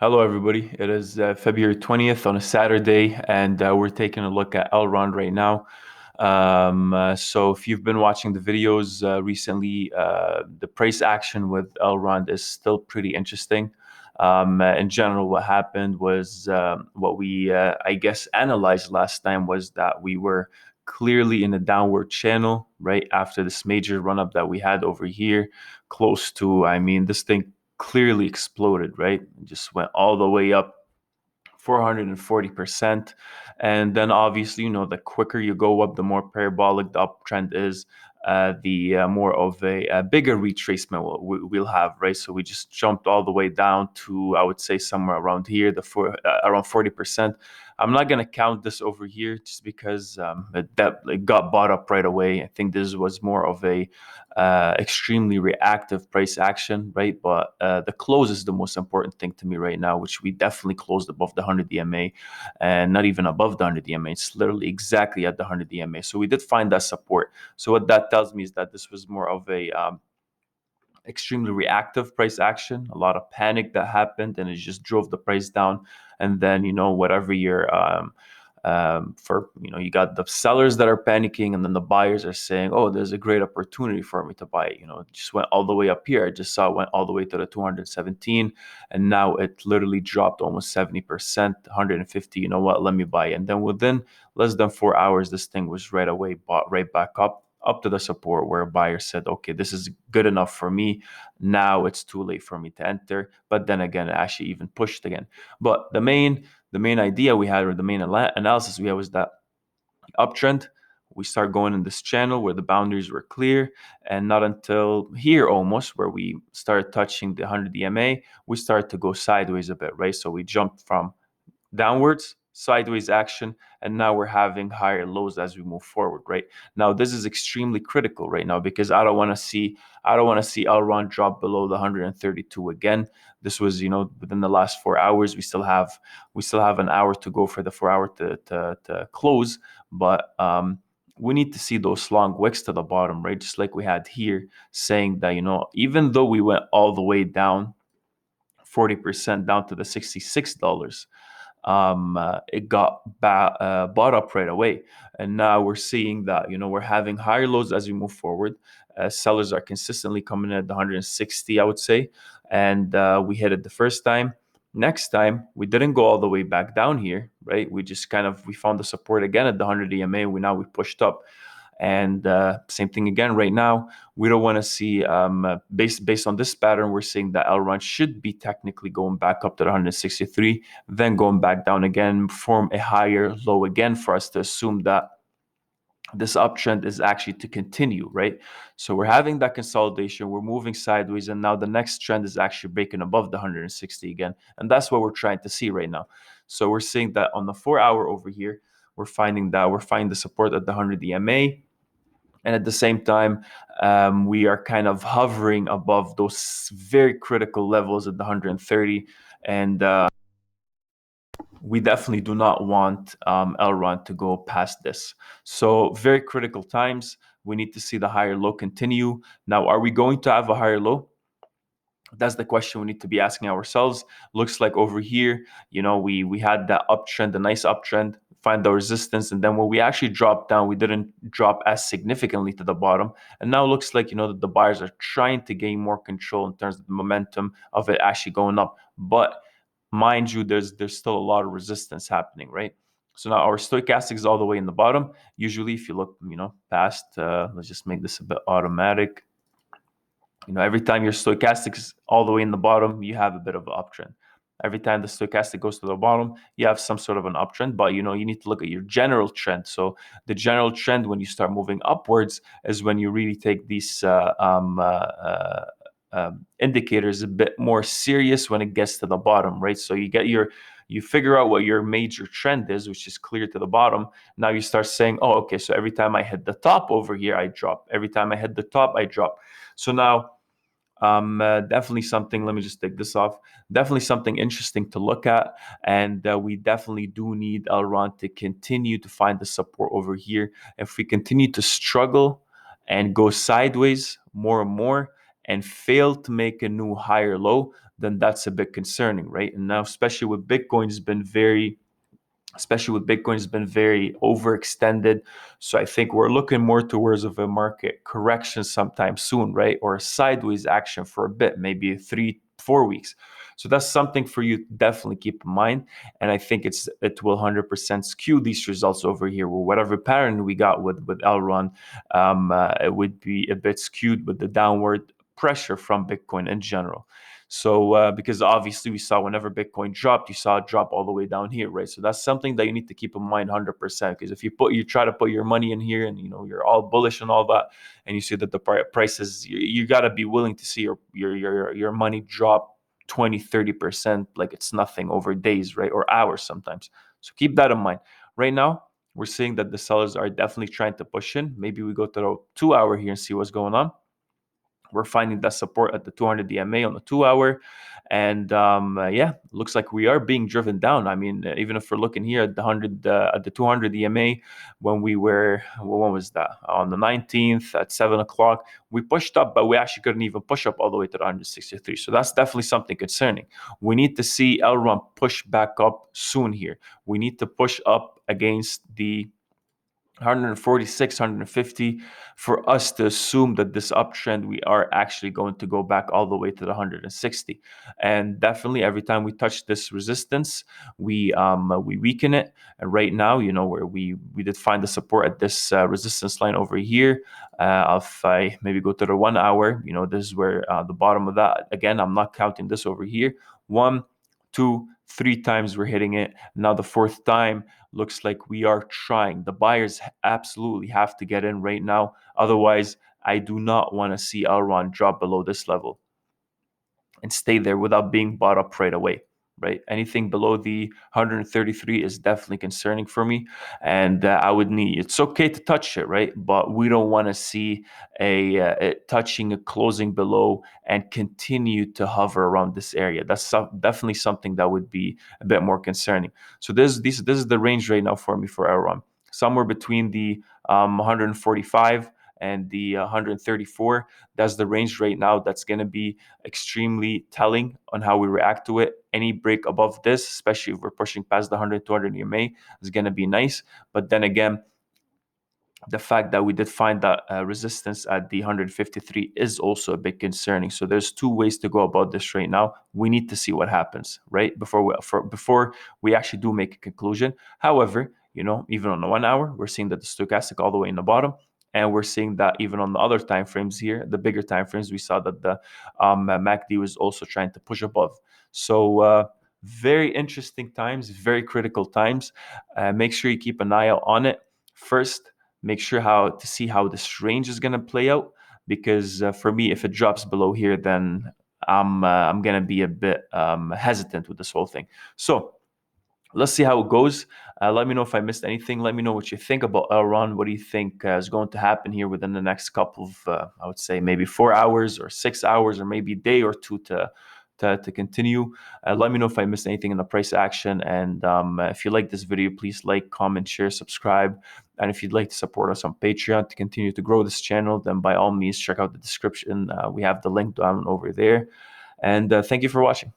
Hello, everybody. It is February 20th on a Saturday, and we're taking a look at Elrond right now. So if you've been watching the videos recently, the price action with Elrond is still pretty interesting. In general, what happened was what we, I guess, analyzed last time was that we were clearly in a downward channel, right? After this major run-up that we had over here, close to, this thing clearly exploded, right? It just went all the way up 440%. And then obviously, the quicker you go up, the more parabolic the uptrend is, the more of a bigger retracement we'll have, right? So we just jumped all the way down to, I would say, somewhere around here, around 40%. I'm not going to count this over here just because it got bought up right away. I think this was more of a extremely reactive price action, right? But the close is the most important thing to me right now, which we definitely closed above the 100 EMA and not even above the 100 EMA. It's literally exactly at the 100 EMA. So we did find that support. So what that tells me is that this was more of a extremely reactive price action, a lot of panic that happened, and it just drove the price down. And then, whatever you're you got the sellers that are panicking, and then the buyers are saying, oh, there's a great opportunity for me to buy it. It just went all the way up here. I just saw it went all the way to the 217, and now it literally dropped almost 70%, 150. You know what, let me buy it. And then within less than 4 hours, this thing was right away bought right back up to the support where a buyer said, okay, this is good enough for me. Now it's too late for me to enter. But then again, it actually even pushed again. But the main idea we had, or the main analysis we had, was that uptrend, we start going in this channel where the boundaries were clear, and not until here almost where we started touching the 100 EMA, we started to go sideways a bit, right? So we jumped from downwards, sideways action, and now we're having higher lows as we move forward. Right now, this is extremely critical right now because I don't want to see Elrond drop below the 132 again. This was, within the last 4 hours. We still have an hour to go for the 4 hour to close, but we need to see those long wicks to the bottom, right? Just like we had here, saying that, even though we went all the way down 40% down to the $66, it got bought up right away. And now we're seeing that, we're having higher lows as we move forward. Sellers are consistently coming in at the 160, I would say. And we hit it the first time. Next time, we didn't go all the way back down here, right? We just we found the support again at the 100 EMA. We pushed up. And same thing again right now. We don't want to see, based on this pattern, we're seeing that Elrond should be technically going back up to the 163, then going back down again, form a higher low again for us to assume that this uptrend is actually to continue, right? So we're having that consolidation, we're moving sideways, and now the next trend is actually breaking above the 160 again. And that's what we're trying to see right now. So we're seeing that on the 4 hour over here, we're finding the support at the 100 EMA. And at the same time, we are kind of hovering above those very critical levels at the 130. And we definitely do not want Elrond to go past this. So very critical times. We need to see the higher low continue. Now, are we going to have a higher low? That's the question we need to be asking ourselves. Looks like over here, we had that uptrend, a nice uptrend, find the resistance, and then when we actually dropped down, we didn't drop as significantly to the bottom. And now it looks like, that the buyers are trying to gain more control in terms of the momentum of it actually going up. But mind you, there's still a lot of resistance happening, right? So now our stochastic is all the way in the bottom. Usually, if you look, past, let's just make this a bit automatic. Every time your stochastic is all the way in the bottom, you have a bit of an uptrend. Every time the stochastic goes to the bottom, you have some sort of an uptrend, but you need to look at your general trend. So the general trend when you start moving upwards is when you really take these indicators a bit more serious when it gets to the bottom, right? So you figure out what your major trend is, which is clear to the bottom. Now you start saying, oh, okay, so every time I hit the top over here, I drop. Every time I hit the top, I drop. So now definitely something, let me just take this off, definitely something interesting to look at. And we definitely do need Elrond to continue to find the support over here. If we continue to struggle and go sideways more and more and fail to make a new higher low, then that's a bit concerning, right? And now, especially with Bitcoin has been very overextended. So I think we're looking more towards of a market correction sometime soon, right? Or a sideways action for a bit, maybe 3-4 weeks. So that's something for you to definitely keep in mind. And I think it will 100% skew these results over here. Well, whatever pattern we got with Elrond, it would be a bit skewed with the downward pressure from Bitcoin in general. So because obviously we saw whenever Bitcoin dropped, you saw it drop all the way down here, right? So that's something that you need to keep in mind 100%. Because if you try to put your money in here and you're all bullish and all that, and you see that the prices, you got to be willing to see your money drop 20-30% like it's nothing over days, right? Or hours sometimes. So keep that in mind. Right now, we're seeing that the sellers are definitely trying to push in. Maybe we go to the 2 hour here and see what's going on. We're finding that support at the 200 EMA on the 2 hour. And yeah, looks like we are being driven down. I mean, even if we're looking here at the 200 EMA, when was that? On the 19th at 7 o'clock, we pushed up, but we actually couldn't even push up all the way to the 163. So that's definitely something concerning. We need to see Elrond push back up soon here. We need to push up against the 146, 150 for us to assume that this uptrend we are actually going to go back all the way to the 160. And definitely every time we touch this resistance, we weaken it. And right now, where we did find the support at this resistance line over here. If I maybe go to the 1 hour, this is where the bottom of that. Again, I'm not counting this over here. 1, 2, 3 times we're hitting it. Now the fourth time looks like we are trying. The buyers absolutely have to get in right now. Otherwise, I do not want to see Elrond drop below this level and stay there without being bought up right away, right? Anything below the 133 is definitely concerning for me. And it's okay to touch it, right? But we don't want to see it touching a closing below and continue to hover around this area. That's definitely something that would be a bit more concerning. So this is the range right now for me for Elrond. Somewhere between the 145 and the 134. That's the range right now. That's going to be extremely telling on how we react to it. Any break above this, especially if we're pushing past the 100, 200 EMA, is going to be nice. But then again, the fact that we did find that resistance at the 153 is also a bit concerning. So there's two ways to go about this right now. We need to see what happens, right? Before we actually do make a conclusion. However, even on the 1 hour, we're seeing that the stochastic all the way in the bottom. And we're seeing that even on the other time frames here, the bigger time frames, we saw that the MACD was also trying to push above. So very interesting times, very critical times. Make sure you keep an eye out on it. First, make sure to see how this range is going to play out, because for me, if it drops below here, then I'm going to be a bit hesitant with this whole thing. So let's see how it goes. Let me know if I missed anything. Let me know what you think about Elrond. What do you think is going to happen here within the next couple of, I would say maybe 4 hours or 6 hours or maybe a day or two to continue. Let me know if I missed anything in the price action. And if you like this video, please like, comment, share, subscribe. And if you'd like to support us on Patreon to continue to grow this channel, then by all means, check out the description. We have the link down over there. And thank you for watching.